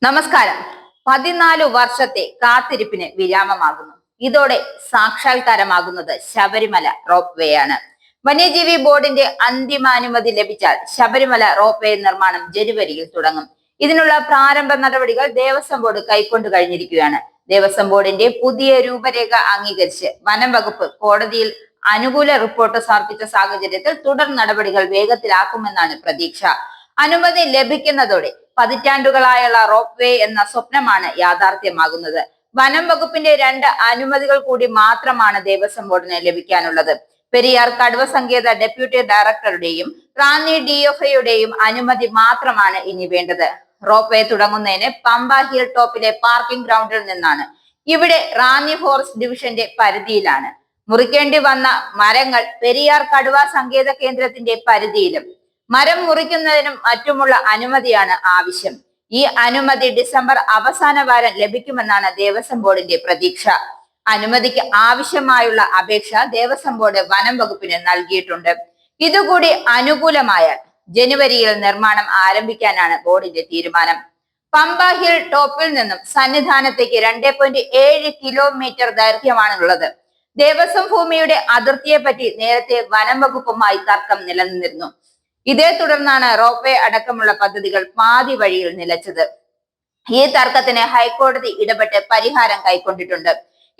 നമസ്കാരം. 14 വർഷത്തെ കാത്തിരിപ്പിന് വിരാമമാകുന്നു. ഇതോടെ സാക്ഷാത്കാരമാകുന്നത് ശബരിമല റോപ്പ് വേ ആണ്. വന്യജീവി ബോർഡിന്റെ അന്തിമാനുമതി ലഭിച്ചാൽ ശബരിമല റോപ്പ് വേ നിർമ്മാണം ജനുവരിയിൽ തുടങ്ങും. ഇതിനുള്ള പ്രാരംഭ നടപടികൾ ദേവസ്വം ബോർഡ് കൈക്കൊണ്ടു കഴിഞ്ഞിരിക്കുകയാണ്. ദേവസ്വം ബോർഡിന്റെ പുതിയ രൂപരേഖ അംഗീകരിച്ച് വനം വകുപ്പ് കോടതിയിൽ അനുകൂല റിപ്പോർട്ട് സമർപ്പിച്ച സാഹചര്യത്തിൽ തുടർ നടപടികൾ വേഗത്തിലാക്കുമെന്നാണ് പ്രതീക്ഷ. അനുമതി ലഭിക്കുന്നതോടെ പതിറ്റാണ്ടുകളായുള്ള റോപ്പ് വേ എന്ന സ്വപ്നമാണ് യാഥാർത്ഥ്യമാകുന്നത്. വനം വകുപ്പിന്റെ 2 അനുമതികൾ കൂടി മാത്രമാണ് ദേവസ്വം ബോർഡിന് ലഭിക്കാനുള്ളത്. പെരിയാർ കടുവ സങ്കേത ഡെപ്യൂട്ടി ഡയറക്ടറുടെയും റാന്നി ഡിഎഫ്ഐയുടെയും അനുമതി മാത്രമാണ് ഇനി വേണ്ടത്. റോപ്പ് വേ തുടങ്ങുന്നതിന് പമ്പ ഹിൽ ടോപ്പിലെ പാർക്കിംഗ് ഗ്രൗണ്ടിൽ നിന്നാണ്. ഇവിടെ റാന്നി ഫോറസ്റ്റ് ഡിവിഷന്റെ പരിധിയിലാണ്. മുറിക്കേണ്ടി വന്ന മരങ്ങൾ പെരിയാർ കടുവ സങ്കേത കേന്ദ്രത്തിന്റെ പരിധിയിലും. മരം മുറിക്കുന്നതിനും മറ്റുമുള്ള അനുമതിയാണ് ആവശ്യം. ഈ അനുമതി ഡിസംബർ അവസാന വാരം ലഭിക്കുമെന്നാണ് ദേവസ്വം ബോർഡിന്റെ പ്രതീക്ഷ. അനുമതിക്ക് ആവശ്യമായുള്ള അപേക്ഷ ദേവസ്വം ബോർഡ് വനം വകുപ്പിന് നൽകിയിട്ടുണ്ട്. ഇതുകൂടി അനുകൂലമായാൽ ജനുവരിയിൽ നിർമ്മാണം ആരംഭിക്കാനാണ് ബോർഡിന്റെ തീരുമാനം. പമ്പ ഹിൽ ടോപ്പിൽ നിന്നും സന്നിധാനത്തേക്ക് 2.7 കിലോമീറ്റർ ദൈർഘ്യമാണുള്ളത്. ദേവസ്വം ഭൂമിയുടെ അതിർത്തിയെ പറ്റി നേരത്തെ വനം വകുപ്പുമായി തർക്കം നിലനിന്നിരുന്നു. ഇതേ തുടർന്നാണ് റോപ്പ് വേ അടക്കമുള്ള പദ്ധതികൾ പാതി വഴിയിൽ നിലച്ചത്. ഈ തർക്കത്തിന് ഹൈക്കോടതി ഇടപെട്ട് പരിഹാരം കൈക്കൊണ്ടിട്ടുണ്ട്.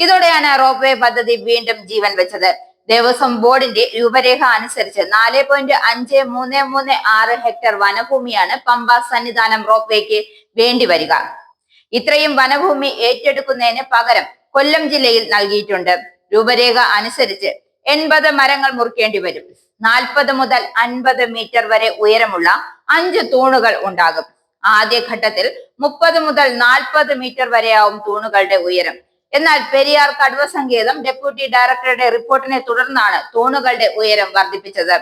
ഇതോടെയാണ് റോപ്പ് വേ പദ്ധതി വീണ്ടും ജീവൻ വെച്ചത്. ദേവസ്വം ബോർഡിന്റെ രൂപരേഖ അനുസരിച്ച് 4.5336 ഹെക്ടർ വനഭൂമിയാണ് പമ്പ സന്നിധാനം റോപ്പ് വേക്ക് വേണ്ടി വരിക. ഇത്രയും വനഭൂമി ഏറ്റെടുക്കുന്നതിന് പകരം കൊല്ലം ജില്ലയിൽ നൽകിയിട്ടുണ്ട്. രൂപരേഖ അനുസരിച്ച് 80 മരങ്ങൾ മുറിക്കേണ്ടി വരും. 40 മുതൽ 50 മീറ്റർ വരെ ഉയരമുള്ള 5 തൂണുകൾ ഉണ്ടാകും. ആദ്യഘട്ടത്തിൽ 30 മുതൽ 40 മീറ്റർ വരെയാവും തൂണുകളുടെ ഉയരം. എന്നാൽ പെരിയാർ കടുവ സങ്കേതം ഡെപ്യൂട്ടി ഡയറക്ടറുടെ റിപ്പോർട്ടിനെ തുടർന്നാണ് തൂണുകളുടെ ഉയരം വർദ്ധിപ്പിച്ചത്.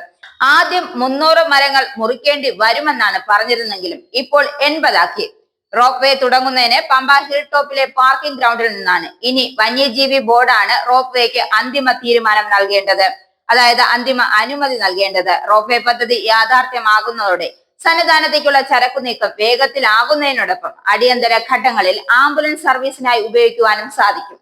ആദ്യം 300 മരങ്ങൾ മുറിക്കേണ്ടി വരുമെന്നാണ് പറഞ്ഞിരുന്നെങ്കിലും ഇപ്പോൾ 80 ആക്കി. റോപ്പ് വേ തുടങ്ങുന്നതിന് പമ്പ ഹിൽ ടോപ്പിലെ പാർക്കിംഗ് ഗ്രൗണ്ടിൽ നിന്നാണ്. ഇനി വന്യജീവി ബോർഡാണ് റോപ്പ് വേക്ക് അന്തിമ തീരുമാനം നൽകേണ്ടത്, അതായത് അന്തിമ അനുമതി നൽകേണ്ടത്. റോപ്പ് വേ പദ്ധതി യാഥാർത്ഥ്യമാകുന്നതോടെ സന്നിധാനത്തേക്കുള്ള ചരക്കു നീക്കം വേഗത്തിലാകുന്നതിനോടൊപ്പം അടിയന്തര ഘട്ടങ്ങളിൽ ആംബുലൻസ് സർവീസിനായി ഉപയോഗിക്കുവാനും സാധിക്കും.